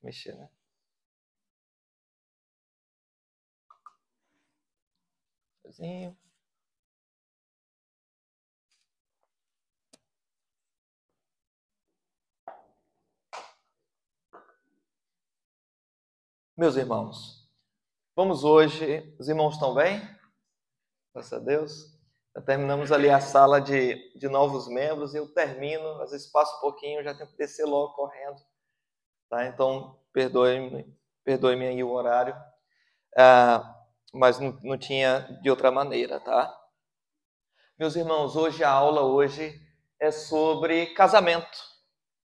Mexer, né? Sozinho. Meus irmãos, vamos hoje. Os irmãos estão bem? Graças a Deus. Já terminamos ali a sala de novos membros e eu termino, às vezes passo um pouquinho, já tenho que descer logo correndo. Tá? Então, perdoe-me aí o horário. Mas não tinha de outra maneira, tá? Meus irmãos, a aula é sobre casamento.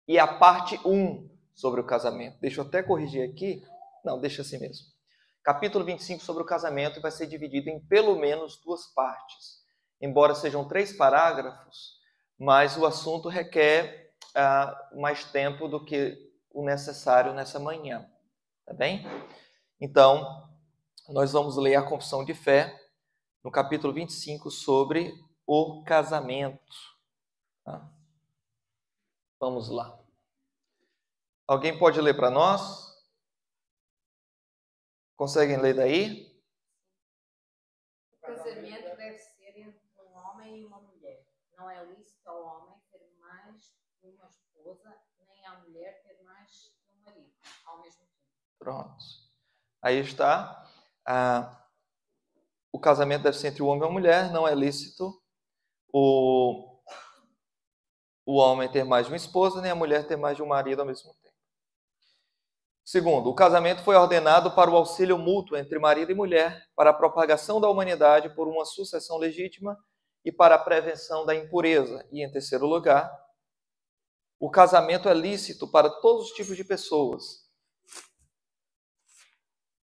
E a parte 1 sobre o casamento. Deixa eu até corrigir aqui. Não, deixa assim mesmo. Capítulo 25 sobre o casamento vai ser dividido em pelo menos 2 partes. Embora sejam 3 parágrafos, mas o assunto requer mais tempo do que o necessário nessa manhã. Tá bem? Então, nós vamos ler a confissão de fé no capítulo 25 sobre o casamento. Tá? Vamos lá. Alguém pode ler para nós? Conseguem ler daí? O casamento deve ser entre um homem e uma mulher. Não é lícito ao homem ter mais de uma esposa, nem à mulher ter mais de um marido ao mesmo tempo. Pronto. Aí está. O casamento deve ser entre o homem e a mulher. Não é lícito o homem ter mais de uma esposa, nem a mulher ter mais de um marido ao mesmo tempo. Segundo, o casamento foi ordenado para o auxílio mútuo entre marido e mulher, para a propagação da humanidade por uma sucessão legítima e para a prevenção da impureza. E, em terceiro lugar, o casamento é lícito para todos os tipos de pessoas,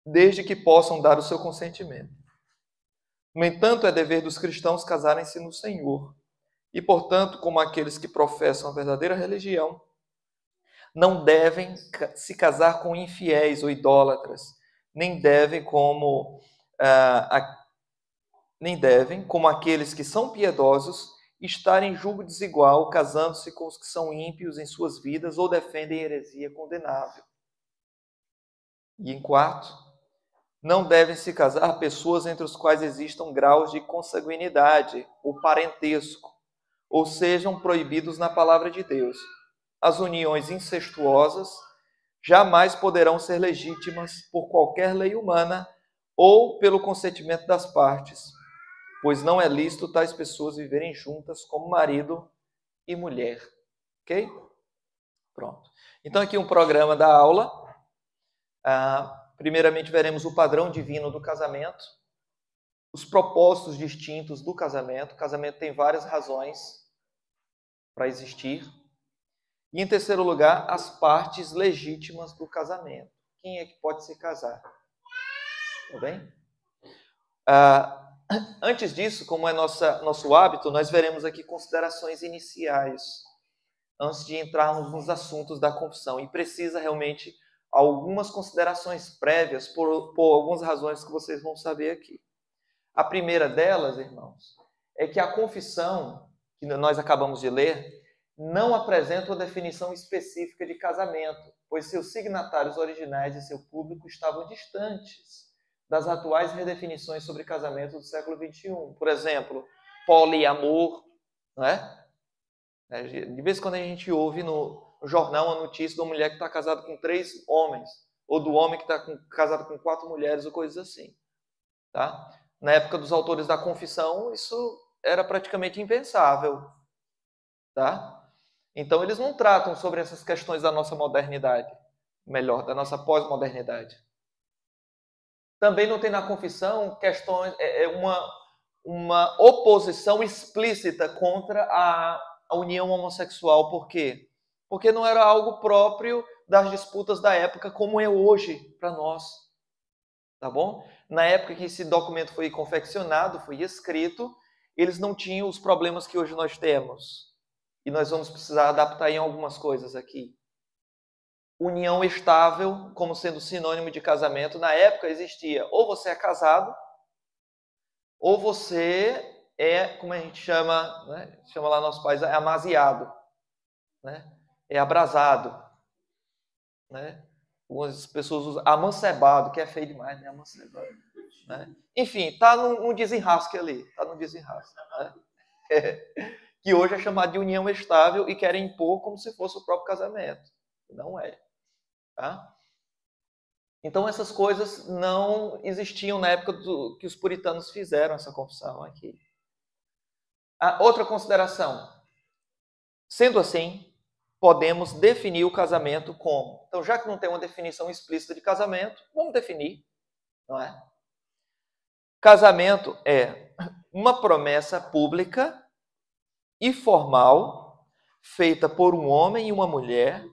desde que possam dar o seu consentimento. No entanto, é dever dos cristãos casarem-se no Senhor. E, portanto, como aqueles que professam a verdadeira religião, não devem se casar com infiéis ou idólatras, nem devem, como aqueles que são piedosos, estar em julgo desigual, casando-se com os que são ímpios em suas vidas ou defendem heresia condenável. E em quarto, não devem se casar pessoas entre os quais existam graus de consanguinidade ou parentesco, ou sejam proibidos na palavra de Deus. As uniões incestuosas jamais poderão ser legítimas por qualquer lei humana ou pelo consentimento das partes, pois não é lícito tais pessoas viverem juntas como marido e mulher. Ok? Pronto. Então aqui um programa da aula. Primeiramente veremos o padrão divino do casamento, os propósitos distintos do casamento. O casamento tem várias razões para existir. E, em terceiro lugar, as partes legítimas do casamento. Quem é que pode se casar? Tá bem? Antes disso, como é nosso hábito, nós veremos aqui considerações iniciais, antes de entrarmos nos assuntos da confissão. E precisa realmente algumas considerações prévias por algumas razões que vocês vão saber aqui. A primeira delas, irmãos, é que a confissão, que nós acabamos de ler, não apresenta uma definição específica de casamento, pois seus signatários originais e seu público estavam distantes das atuais redefinições sobre casamento do século XXI. Por exemplo, poliamor, não é? De vez em quando a gente ouve no jornal uma notícia de uma mulher que está casada com 3 homens, ou do homem que está casado com 4 mulheres, ou coisas assim. Tá? Na época dos autores da confissão, isso era praticamente impensável. Tá? Então, eles não tratam sobre essas questões da nossa modernidade, melhor, da nossa pós-modernidade. Também não tem na confissão questões, uma oposição explícita contra a união homossexual. Por quê? Porque não era algo próprio das disputas da época, como é hoje para nós. Tá bom? Na época que esse documento foi confeccionado, foi escrito, eles não tinham os problemas que hoje nós temos. E nós vamos precisar adaptar em algumas coisas aqui. União estável, como sendo sinônimo de casamento, na época existia ou você é casado, ou você é, como a gente chama, né? Chama lá nossos pais, é amaziado, né? É abrasado, né? Algumas pessoas usam amancebado, que é feio demais, né? Amancebado. Né? Enfim, está num desenrasque ali. Está num desenrasque. Né? Que hoje é chamado de união estável e querem impor como se fosse o próprio casamento. Não é. Tá? Então, essas coisas não existiam na época que os puritanos fizeram essa confissão aqui. Outra consideração. Sendo assim, podemos definir o casamento como. Então, já que não tem uma definição explícita de casamento, vamos definir, não é? Casamento é uma promessa pública e formal feita por um homem e uma mulher,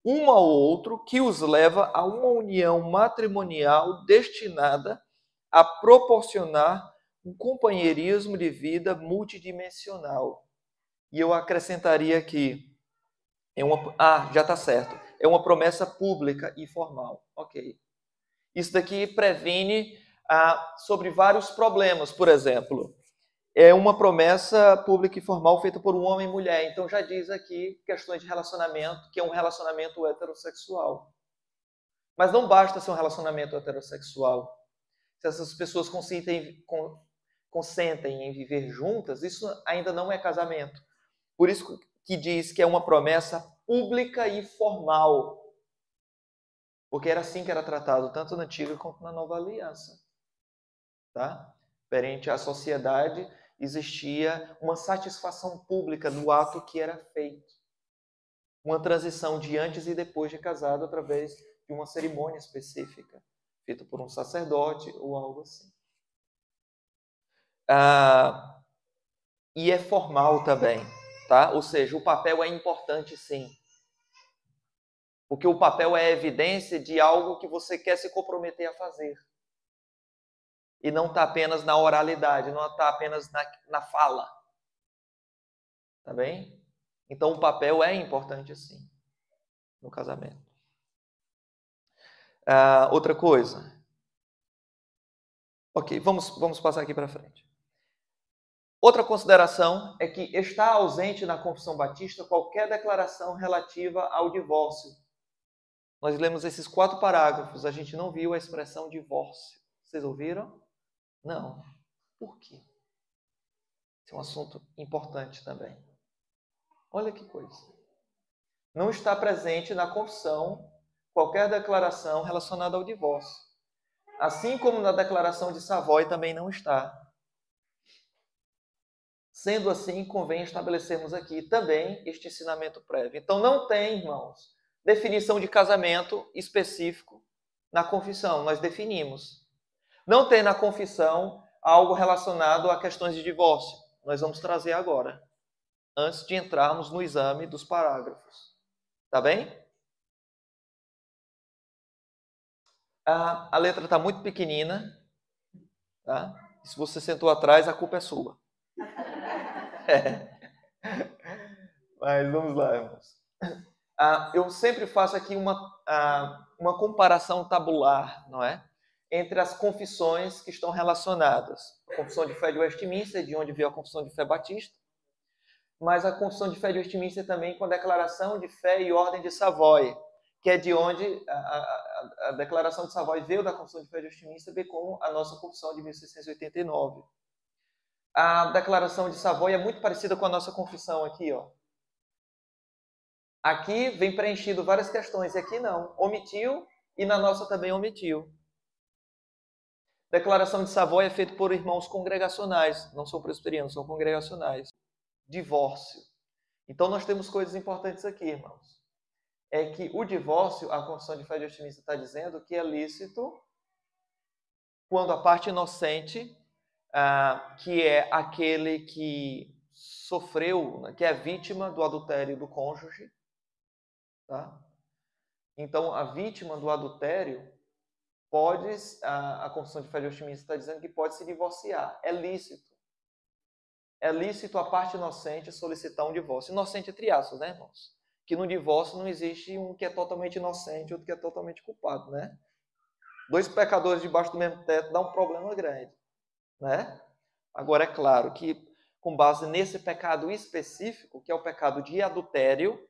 um ao outro, que os leva a uma união matrimonial destinada a proporcionar um companheirismo de vida multidimensional. E eu acrescentaria aqui, já está certo, é uma promessa pública e formal. Ok. Isso daqui previne sobre vários problemas, por exemplo. É uma promessa pública e formal feita por um homem e mulher. Então já diz aqui questões de relacionamento, que é um relacionamento heterossexual. Mas não basta ser um relacionamento heterossexual. Se essas pessoas consentem em viver juntas, isso ainda não é casamento. Por isso que diz que é uma promessa pública e formal. Porque era assim que era tratado, tanto na Antiga quanto na Nova Aliança. Tá? Perante à sociedade, existia uma satisfação pública no ato que era feito. Uma transição de antes e depois de casado através de uma cerimônia específica, feita por um sacerdote ou algo assim. E é formal também, tá? Ou seja, o papel é importante sim. Porque o papel é evidência de algo que você quer se comprometer a fazer. E não está apenas na oralidade, não está apenas na fala. Tá bem? Então o papel é importante sim, no casamento. Outra coisa. Ok, vamos passar aqui para frente. Outra consideração é que está ausente na Confissão Batista qualquer declaração relativa ao divórcio. Nós lemos esses 4 parágrafos, a gente não viu a expressão divórcio. Vocês ouviram? Não. Por quê? Esse é um assunto importante também. Olha que coisa. Não está presente na confissão qualquer declaração relacionada ao divórcio. Assim como na declaração de Savoy também não está. Sendo assim, convém estabelecermos aqui também este ensinamento prévio. Então não tem, irmãos, definição de casamento específico na confissão. Nós definimos. Não tem na confissão algo relacionado a questões de divórcio. Nós vamos trazer agora, antes de entrarmos no exame dos parágrafos. Tá bem? A letra está muito pequenina. Tá? Se você sentou atrás, a culpa é sua. Mas vamos lá, irmãos. Eu sempre faço aqui uma comparação tabular, não é? Entre as confissões que estão relacionadas. A Confissão de Fé de Westminster, de onde veio a Confissão de Fé Batista, mas a Confissão de Fé de Westminster também com a Declaração de Fé e Ordem de Savoy, que é de onde a Declaração de Savoy veio da Confissão de Fé de Westminster, bem como a nossa Confissão de 1689. A Declaração de Savoy é muito parecida com a nossa confissão aqui, ó. Aqui vem preenchido várias questões, e aqui não. Omitiu, e na nossa também omitiu. Declaração de Savoy é feita por irmãos congregacionais, não são presbiterianos, são congregacionais. Divórcio. Então nós temos coisas importantes aqui, irmãos. É que o divórcio, a Confissão de Fé de Westminster está dizendo que é lícito quando a parte inocente, que é aquele que sofreu, que é vítima do adultério do cônjuge, tá? Então a vítima do adultério pode, a Confissão de Fé de Westminster está dizendo que pode se divorciar. É lícito. É lícito a parte inocente solicitar um divórcio. Inocente entre aspas, né, irmãos? Que no divórcio não existe um que é totalmente inocente e outro que é totalmente culpado, né? 2 pecadores debaixo do mesmo teto dá um problema grande, né? Agora, é claro que, com base nesse pecado específico, que é o pecado de adultério,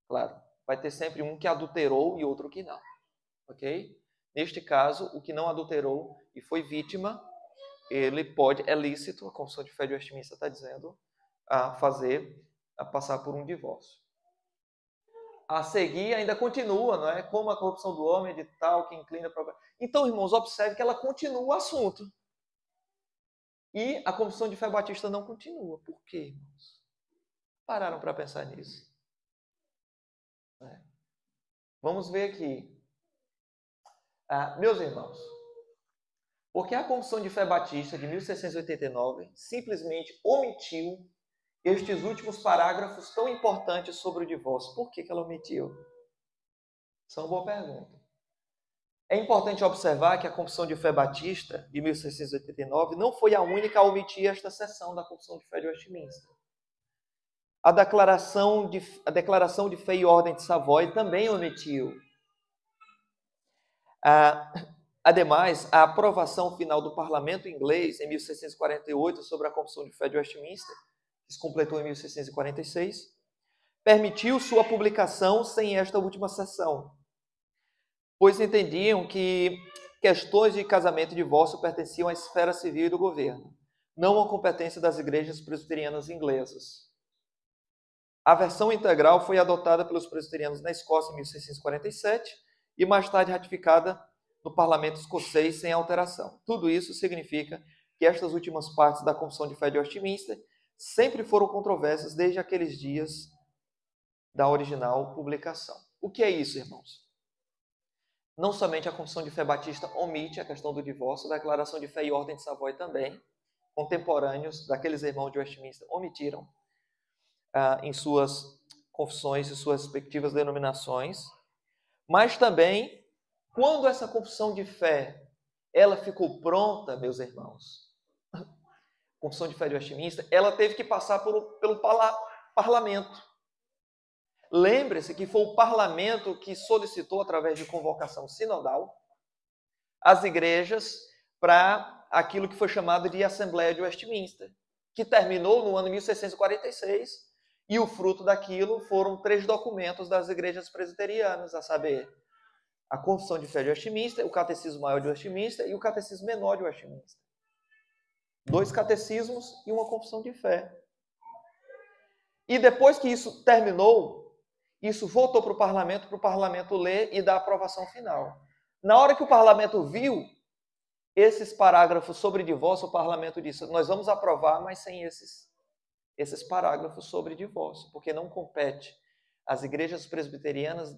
claro, vai ter sempre um que adulterou e outro que não. ok? Neste caso, o que não adulterou e foi vítima, ele pode, é lícito, a Confissão de Fé de Westminster está dizendo, a passar por um divórcio. A seguir ainda continua, não é? Como a corrupção do homem é de tal que inclina para... Então, irmãos, observe que ela continua o assunto. E a Confissão de Fé Batista não continua. Por quê, irmãos? Pararam para pensar nisso? Vamos ver aqui. Meus irmãos, porque a Confissão de Fé Batista de 1689 simplesmente omitiu estes últimos parágrafos tão importantes sobre o divórcio. Por que ela omitiu? Essa é uma boa pergunta. É importante observar que a Confissão de Fé Batista de 1689 não foi a única a omitir esta seção da Confissão de Fé de Westminster. A Declaração de Fé e Ordem de Savoy também omitiu. Ademais, a aprovação final do Parlamento inglês em 1648 sobre a Confissão de Fé de Westminster, que se completou em 1646, permitiu sua publicação sem esta última seção, pois entendiam que questões de casamento e divórcio pertenciam à esfera civil e do governo, não à competência das igrejas presbiterianas inglesas. A versão integral foi adotada pelos presbiterianos na Escócia em 1647 e mais tarde ratificada no parlamento escocês sem alteração. Tudo isso significa que estas últimas partes da Confissão de Fé de Westminster sempre foram controversas desde aqueles dias da original publicação. O que é isso, irmãos? Não somente a Confissão de Fé Batista omite a questão do divórcio, a Declaração de Fé e Ordem de Savoy também, contemporâneos daqueles irmãos de Westminster, omitiram em suas confissões e suas respectivas denominações, mas também, quando essa confissão de fé ela ficou pronta, meus irmãos, a Confissão de Fé de Westminster, ela teve que passar pelo parlamento. Lembre-se que foi o parlamento que solicitou, através de convocação sinodal, as igrejas para aquilo que foi chamado de Assembleia de Westminster, que terminou no ano 1646, e o fruto daquilo foram 3 documentos das igrejas presbiterianas, a saber, a Confissão de Fé de Westminster, o Catecismo Maior de Westminster e o Catecismo Menor de Westminster. 2 catecismos e uma confissão de fé. E depois que isso terminou, isso voltou para o parlamento ler e dar a aprovação final. Na hora que o parlamento viu esses parágrafos sobre divórcio, o parlamento disse, nós vamos aprovar, mas sem esses parágrafos sobre divórcio, porque não compete às igrejas presbiterianas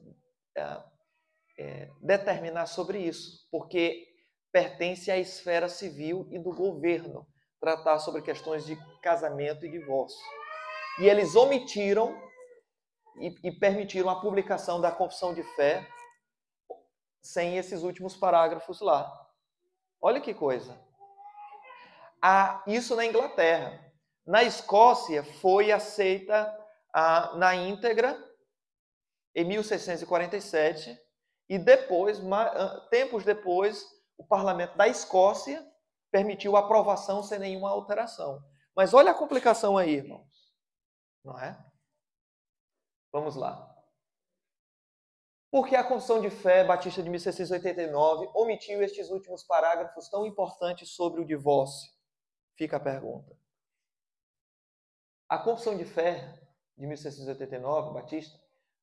determinar sobre isso, porque pertence à esfera civil e do governo tratar sobre questões de casamento e divórcio. E eles omitiram e permitiram a publicação da Confissão de Fé sem esses últimos parágrafos lá. Olha que coisa. Isso na Inglaterra. Na Escócia foi aceita na íntegra em 1647 e depois, tempos depois, o parlamento da Escócia permitiu a aprovação sem nenhuma alteração. Mas olha a complicação aí, irmãos. Não é? Vamos lá. Por que a Confissão de Fé Batista de 1689 omitiu estes últimos parágrafos tão importantes sobre o divórcio? Fica a pergunta. A Confissão de Fé de 1689, Batista,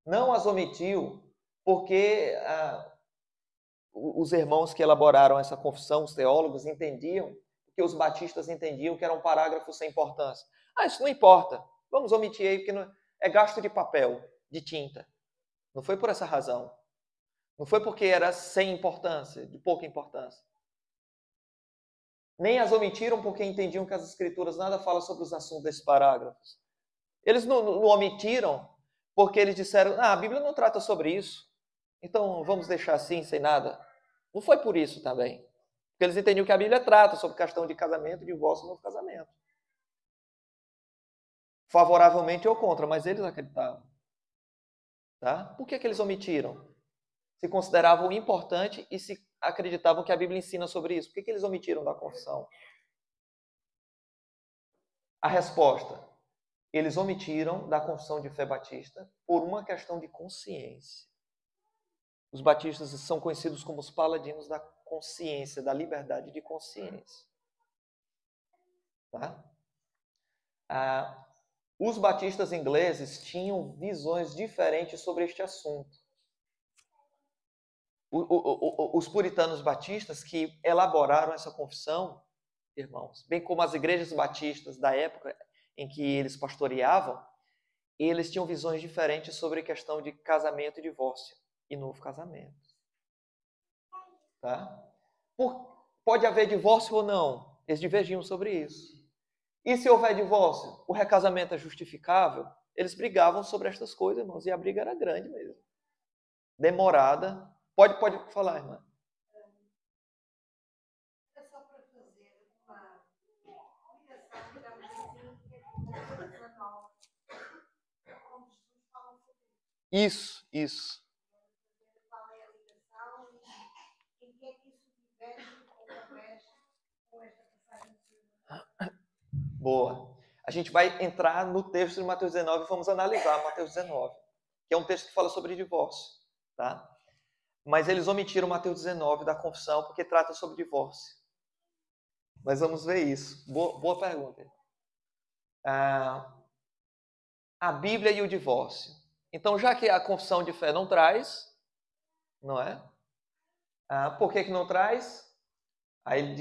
não as omitiu porque os irmãos que elaboraram essa confissão, os teólogos, entendiam, porque os batistas entendiam que era um parágrafo sem importância. Isso não importa, vamos omitir aí, porque é gasto de papel, de tinta. Não foi por essa razão. Não foi porque era sem importância, de pouca importância. Nem as omitiram porque entendiam que as escrituras nada falam sobre os assuntos desses parágrafos. Eles não omitiram porque eles disseram, a Bíblia não trata sobre isso, então vamos deixar assim, sem nada. Não foi por isso também. Porque eles entendiam que a Bíblia trata sobre questão de casamento, divórcio e novo casamento. Favoravelmente ou contra, mas eles acreditavam. Tá? Por que eles omitiram? Se consideravam importante e se acreditavam que a Bíblia ensina sobre isso. Por que eles omitiram da confissão? A resposta: eles omitiram da Confissão de Fé Batista por uma questão de consciência. Os batistas são conhecidos como os paladinos da consciência, da liberdade de consciência. Tá? Os batistas ingleses tinham visões diferentes sobre este assunto. Os puritanos batistas que elaboraram essa confissão, irmãos, bem como as igrejas batistas da época em que eles pastoreavam, eles tinham visões diferentes sobre a questão de casamento e divórcio e novo casamento. Tá? Pode haver divórcio ou não? Eles divergiam sobre isso. E se houver divórcio, o recasamento é justificável? Eles brigavam sobre estas coisas, irmãos, e a briga era grande mesmo. Demorada. Pode falar, irmã. É só para fazer uma ligação, digamos assim, com coisa nova. Como Jesus fala sobre Isso. qual é a ligação e em que é que isso diverge ou converge com esta passagem de Boa. A gente vai entrar no texto de Mateus 19 e vamos analisar Mateus 19, que é um texto que fala sobre divórcio, tá? Mas eles omitiram Mateus 19 da confissão porque trata sobre divórcio. Mas vamos ver isso. Boa pergunta. A Bíblia e o divórcio. Então, já que a confissão de fé não traz, não é? Por que não traz? Aí,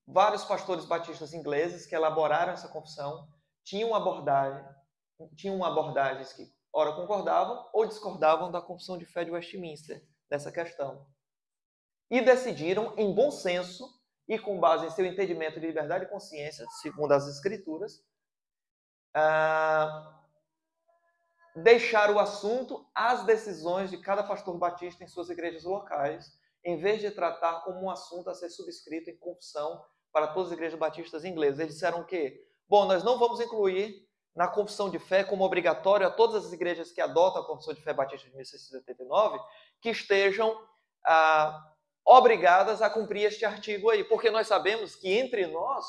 vários pastores batistas ingleses que elaboraram essa confissão tinham abordagens que ora concordavam ou discordavam da confissão de fé de Westminster nessa questão. E decidiram, em bom senso e com base em seu entendimento de liberdade de consciência, segundo as Escrituras, deixar o assunto às decisões de cada pastor batista em suas igrejas locais, em vez de tratar como um assunto a ser subscrito em confissão para todas as igrejas batistas inglesas. Eles disseram o quê? Bom, nós não vamos incluir na confissão de fé como obrigatório a todas as igrejas que adotam a confissão de fé batista de 1689 que estejam obrigadas a cumprir este artigo aí, porque nós sabemos que entre nós,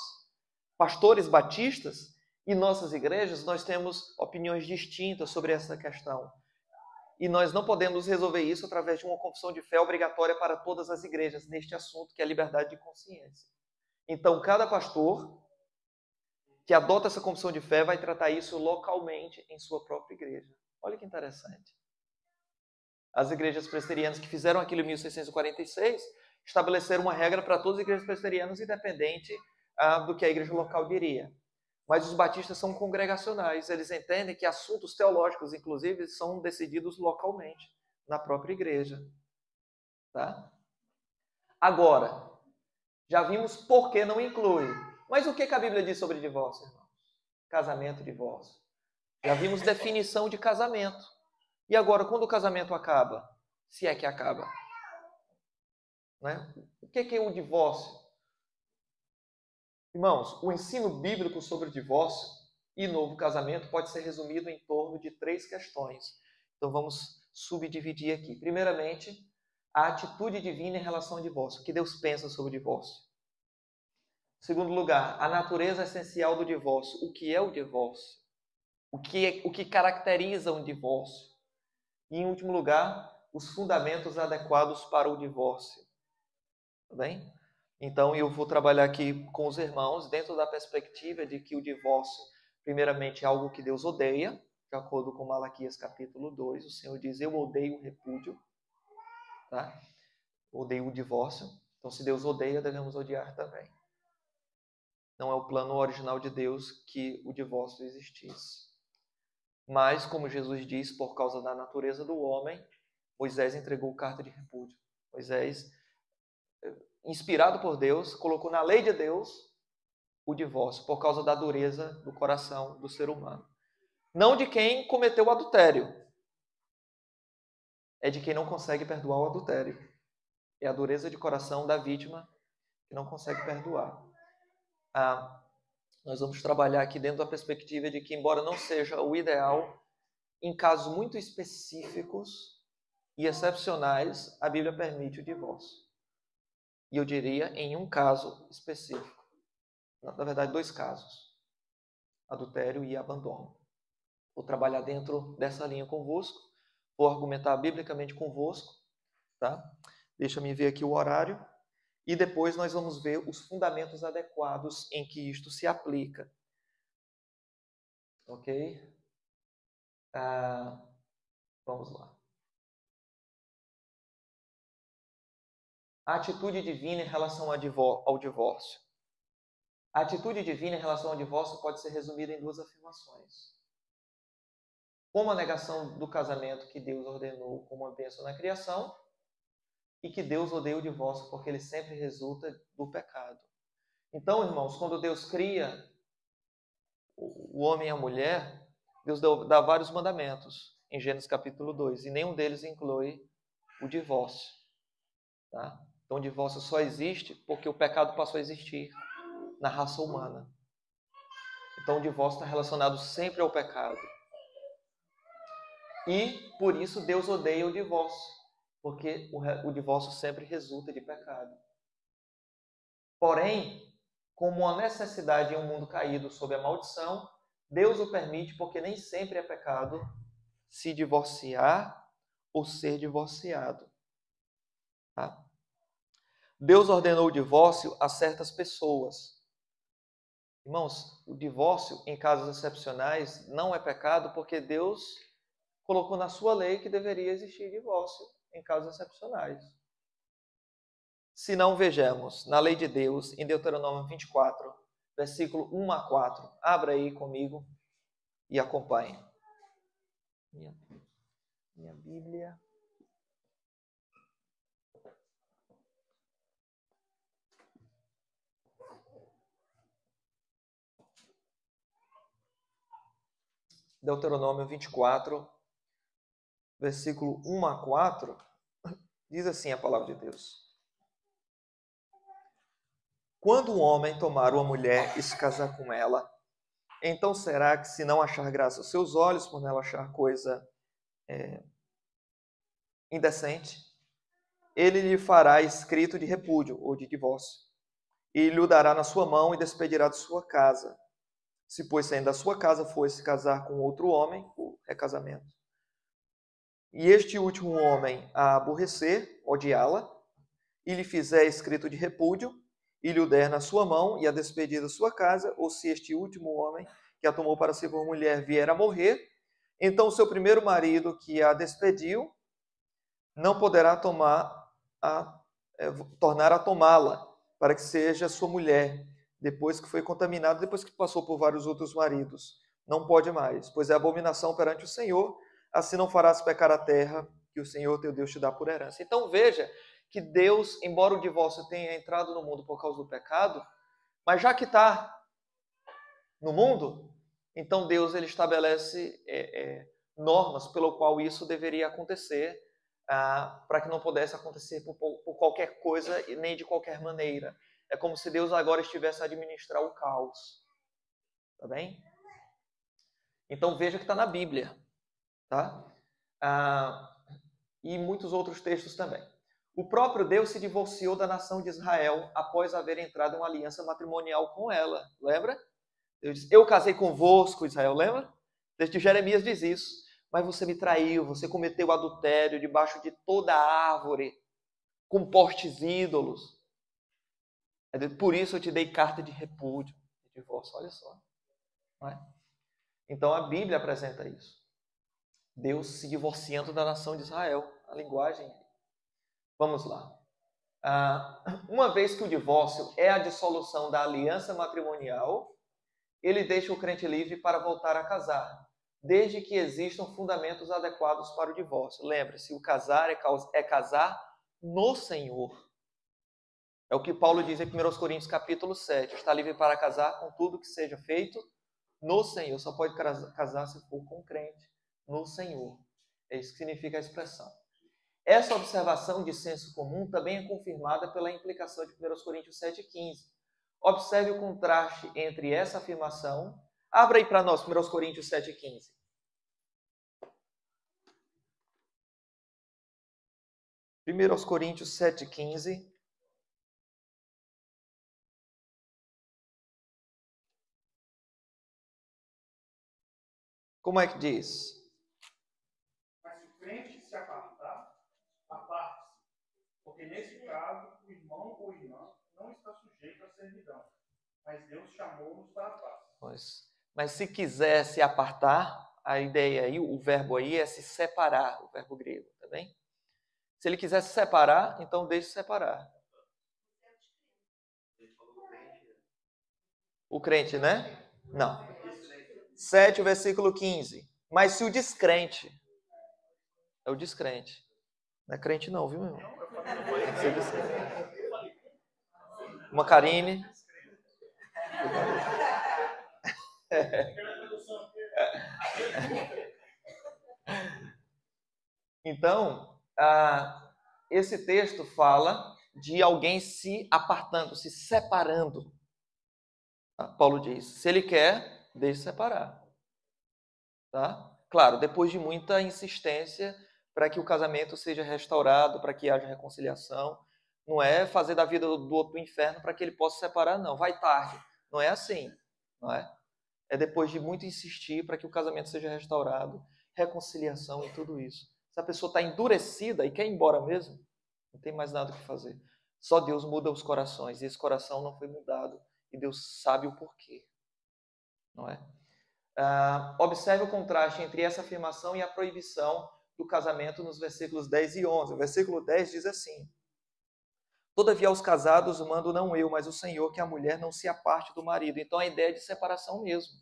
pastores batistas, e nossas igrejas, nós temos opiniões distintas sobre essa questão. E nós não podemos resolver isso através de uma confissão de fé obrigatória para todas as igrejas neste assunto, que é a liberdade de consciência. Então, cada pastor que adota essa confissão de fé vai tratar isso localmente em sua própria igreja. Olha que interessante. As igrejas presbiterianas que fizeram aquilo em 1646 estabeleceram uma regra para todas as igrejas presbiterianas, independente do que a igreja local diria. Mas os batistas são congregacionais, eles entendem que assuntos teológicos, inclusive, são decididos localmente, na própria igreja. Tá? Agora, já vimos por que não inclui. Mas o que a Bíblia diz sobre divórcio, irmãos? Casamento e divórcio. Já vimos definição de casamento. E agora, quando o casamento acaba? Se é que acaba. Né? O que é o divórcio? Irmãos, o ensino bíblico sobre o divórcio e novo casamento pode ser resumido em torno de 3 questões. Então vamos subdividir aqui. Primeiramente, a atitude divina em relação ao divórcio. O que Deus pensa sobre o divórcio. Em segundo lugar, a natureza essencial do divórcio. O que é o divórcio? O que caracteriza um divórcio? E em último lugar, os fundamentos adequados para o divórcio. Tá bem? Então, eu vou trabalhar aqui com os irmãos dentro da perspectiva de que o divórcio, primeiramente, é algo que Deus odeia, de acordo com Malaquias capítulo 2. O Senhor diz, eu odeio o repúdio, tá? Odeio o divórcio. Então, se Deus odeia, devemos odiar também. Não é o plano original de Deus que o divórcio existisse. Mas, como Jesus diz, por causa da natureza do homem, Moisés entregou carta de repúdio. Moisés, inspirado por Deus, colocou na lei de Deus o divórcio, por causa da dureza do coração do ser humano. Não de quem cometeu o adultério, é de quem não consegue perdoar o adultério. É a dureza de coração da vítima que não consegue perdoar. Nós vamos trabalhar aqui dentro da perspectiva de que, embora não seja o ideal, em casos muito específicos e excepcionais, a Bíblia permite o divórcio. E eu diria em um caso específico. Na verdade, 2 casos. Adultério e abandono. Vou trabalhar dentro dessa linha convosco, vou argumentar biblicamente convosco, tá? Deixa eu ver aqui o horário. E depois nós vamos ver os fundamentos adequados em que isto se aplica. Ok? Vamos lá. A atitude divina em relação ao divórcio. A atitude divina em relação ao divórcio pode ser resumida em duas afirmações. Como a negação do casamento que Deus ordenou como uma bênção na criação, e que Deus odeia o divórcio porque ele sempre resulta do pecado. Então, irmãos, quando Deus cria o homem e a mulher, Deus dá vários mandamentos em Gênesis capítulo 2, e nenhum deles inclui o divórcio. Tá? Então, o divórcio só existe porque o pecado passou a existir na raça humana. Então, o divórcio está relacionado sempre ao pecado. E, por isso, Deus odeia o divórcio, porque o divórcio sempre resulta de pecado. Porém, como uma necessidade em um mundo caído sob a maldição, Deus o permite porque nem sempre é pecado se divorciar ou ser divorciado. Tá? Deus ordenou o divórcio a certas pessoas. Irmãos, o divórcio em casos excepcionais não é pecado porque Deus colocou na sua lei que deveria existir divórcio em casos excepcionais. Se não, vejamos, na lei de Deus, em Deuteronômio 24, versículo 1 a 4. Abra aí comigo e acompanhe. Minha Bíblia. Deuteronômio 24, versículo 1 a 4, diz assim a palavra de Deus. Quando um homem tomar uma mulher e se casar com ela, então será que, se não achar graça aos seus olhos, por nela achar coisa indecente, ele lhe fará escrito de repúdio ou de divórcio, e lhe o dará na sua mão e despedirá de sua casa. Se, pois, saindo da sua casa, for se casar com outro homem, o recasamento, e este último homem a aborrecer, odiá-la, e lhe fizer escrito de repúdio, e lhe o der na sua mão, e a despedir da sua casa, ou se este último homem, que a tomou para si por mulher, vier a morrer, então o seu primeiro marido, que a despediu, não poderá tornar a tomá-la, para que seja sua mulher, depois que foi contaminado, depois que passou por vários outros maridos. Não pode mais, pois é abominação perante o Senhor, assim não farás pecar a terra que o Senhor teu Deus te dá por herança. Então veja que Deus, embora o divórcio tenha entrado no mundo por causa do pecado, mas já que está no mundo, então Deus ele estabelece normas pelo qual isso deveria acontecer, para que não pudesse acontecer por qualquer coisa e nem de qualquer maneira. É como se Deus agora estivesse a administrar o caos. Tá bem? Então veja que está na Bíblia. Tá? E muitos outros textos também. O próprio Deus se divorciou da nação de Israel após haver entrado em uma aliança matrimonial com ela. Lembra? Deus disse, eu casei convosco, Israel, lembra? O texto de Jeremias diz isso. Mas você me traiu, você cometeu adultério debaixo de toda árvore, com postes ídolos. Por isso eu te dei carta de repúdio, de divórcio, olha só. Não é? Então a Bíblia apresenta isso. Deus se divorciando da nação de Israel, a linguagem. Vamos lá. Uma vez que o divórcio é a dissolução da aliança matrimonial, ele deixa o crente livre para voltar a casar, desde que existam fundamentos adequados para o divórcio. Lembre-se, o casar é casar no Senhor. É o que Paulo diz em 1 Coríntios capítulo 7. Está livre para casar com tudo que seja feito no Senhor. Só pode casar se for com crente no Senhor. É isso que significa a expressão. Essa observação de senso comum também é confirmada pela implicação de 1 Coríntios 7,15. Observe o contraste entre essa afirmação. Abra aí para nós, 1 Coríntios 7,15. Primeiro aos Coríntios 7,15. Como é que diz? Mas se o crente Porque nesse caso, o irmão ou irmã não está sujeito à servidão, mas Deus chamou-nos para a paz. Pois. Mas se quiser se apartar, a ideia aí, o verbo aí é se separar, o verbo grego, tá bem? Se ele quiser se separar, então deixe separar. O crente, né? Não. 7, versículo 15. Mas se o descrente, é o descrente. Não é crente não, viu, meu irmão? Uma Karine. Então, esse texto fala de alguém se apartando, se separando. Paulo diz, se ele quer, deixe separar. Tá? Claro, depois de muita insistência para que o casamento seja restaurado, para que haja reconciliação. Não é fazer da vida do outro inferno para que ele possa separar, não. Vai tarde. Não é assim. Não é? É depois de muito insistir para que o casamento seja restaurado, reconciliação e tudo isso. Se a pessoa está endurecida e quer ir embora mesmo, não tem mais nada o que fazer. Só Deus muda os corações e esse coração não foi mudado e Deus sabe o porquê. Não é? Observe o contraste entre essa afirmação e a proibição do casamento nos versículos 10 e 11. O versículo 10 diz assim: Todavia aos casados mando não eu, mas o Senhor, que a mulher não se aparte do marido. Então a ideia é de separação mesmo.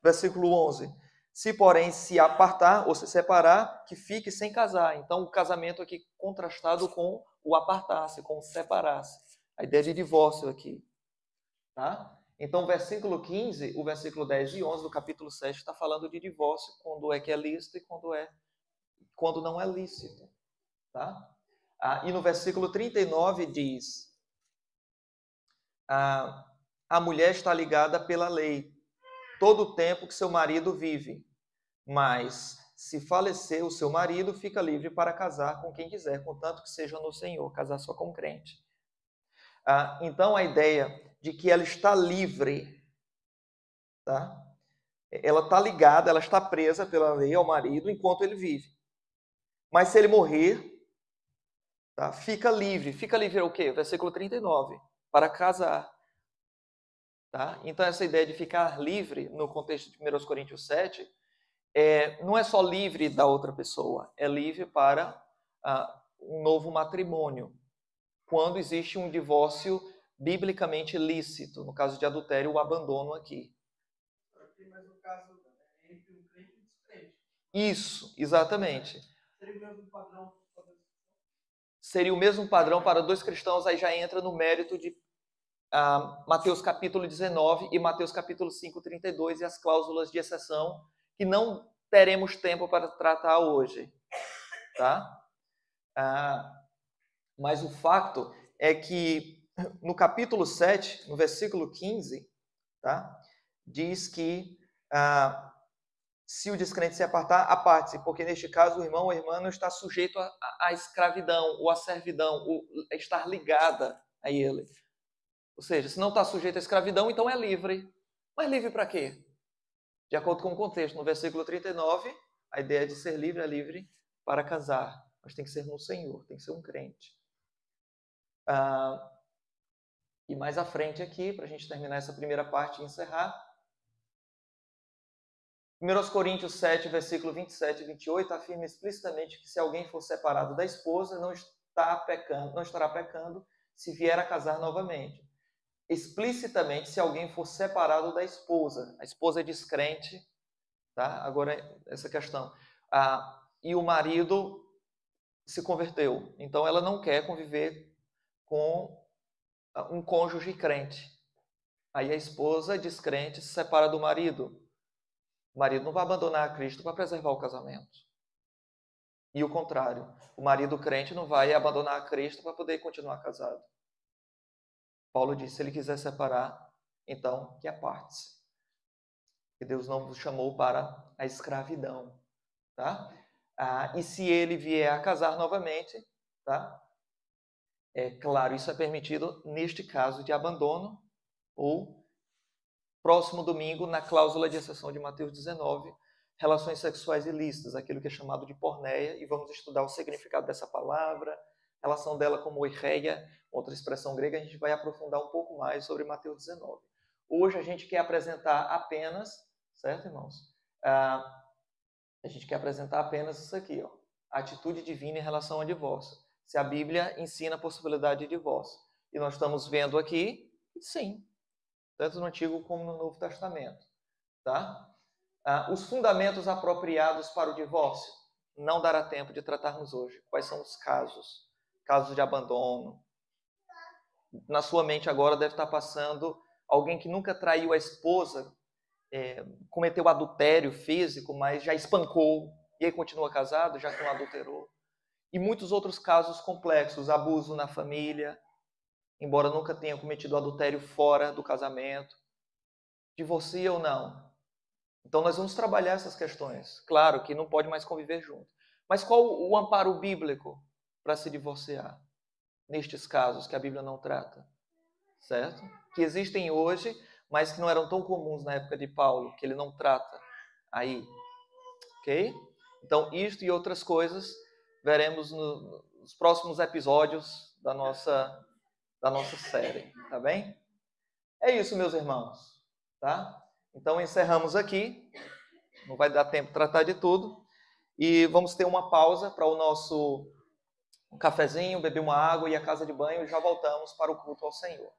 Versículo 11: Se porém se apartar ou se separar, que fique sem casar. Então o casamento aqui contrastado com o apartar-se, com o separar-se. A ideia de divórcio aqui. Tá? Então o versículo 15, o versículo 10 e 11 do capítulo 7 está falando de divórcio, quando é que é lícito e quando não é lícito. Tá? E no versículo 39 diz: a mulher está ligada pela lei todo o tempo que seu marido vive, mas se falecer o seu marido, fica livre para casar com quem quiser, contanto que seja no Senhor, casar só com crente. Então a ideia de que ela está livre, tá? Ela está ligada, ela está presa pela lei ao marido enquanto ele vive. Mas se ele morrer, tá? Fica livre. Fica livre é o quê? Versículo 39. Para casar. Tá? Então essa ideia de ficar livre, no contexto de 1 Coríntios 7, não é só livre da outra pessoa, é livre para um novo matrimônio. Quando existe um divórcio biblicamente lícito, no caso de adultério, o abandono aqui. Mas no caso entre um crente e um descrente. Isso, exatamente. Seria o mesmo padrão? Seria o mesmo padrão para dois cristãos, aí já entra no mérito de Mateus capítulo 19 e Mateus capítulo 5, 32 e as cláusulas de exceção, que não teremos tempo para tratar hoje. Tá? Mas o fato é que no capítulo 7, no versículo 15, tá? Diz que se o descrente se apartar, aparte-se, porque neste caso o irmão ou a irmã não está sujeito à escravidão ou à servidão, ou a estar ligada a ele. Ou seja, se não está sujeito à escravidão, então é livre. Mas livre para quê? De acordo com o contexto, no versículo 39, a ideia de ser livre é livre para casar, mas tem que ser no Senhor, tem que ser um crente. E mais à frente aqui, para a gente terminar essa primeira parte e encerrar, 1 Coríntios 7, versículo 27 e 28, afirma explicitamente que se alguém for separado da esposa, não estará pecando se vier a casar novamente. Explicitamente, se alguém for separado da esposa, a esposa é descrente, tá? Agora essa questão, e o marido se converteu, então ela não quer conviver com um cônjuge crente. Aí a esposa descrente se separa do marido. O marido não vai abandonar a Cristo para preservar o casamento. E o contrário, o marido crente não vai abandonar a Cristo para poder continuar casado. Paulo disse, se ele quiser separar, então que aparte-se. Que Deus não nos chamou para a escravidão. Tá? E se ele vier a casar novamente, tá? Claro, isso é permitido neste caso de abandono ou próximo domingo, na cláusula de exceção de Mateus 19, relações sexuais ilícitas, aquilo que é chamado de porneia, e vamos estudar o significado dessa palavra, relação dela com moicheia, outra expressão grega, a gente vai aprofundar um pouco mais sobre Mateus 19. Hoje a gente quer apresentar apenas, certo, irmãos? A gente quer apresentar apenas isso aqui, ó, a atitude divina em relação ao divórcio. Se a Bíblia ensina a possibilidade de divórcio. E nós estamos vendo aqui, sim, tanto no Antigo como no Novo Testamento. Tá? Os fundamentos apropriados para o divórcio. Não dará tempo de tratarmos hoje. Quais são os casos? Casos de abandono. Na sua mente agora deve estar passando alguém que nunca traiu a esposa, cometeu adultério físico, mas já espancou, e aí continua casado, já que não adulterou. E muitos outros casos complexos, abuso na família, embora nunca tenha cometido adultério fora do casamento, divorcia ou não. Então nós vamos trabalhar essas questões. Claro que não pode mais conviver junto. Mas qual o amparo bíblico para se divorciar? Nestes casos que a Bíblia não trata. Certo? Que existem hoje, mas que não eram tão comuns na época de Paulo, que ele não trata aí. Ok? Então, isto e outras coisas veremos nos próximos episódios da nossa série. Tá bem? É isso, meus irmãos. Tá? Então, encerramos aqui. Não vai dar tempo de tratar de tudo. E vamos ter uma pausa para o nosso cafezinho, beber uma água e a casa de banho. E já voltamos para o culto ao Senhor.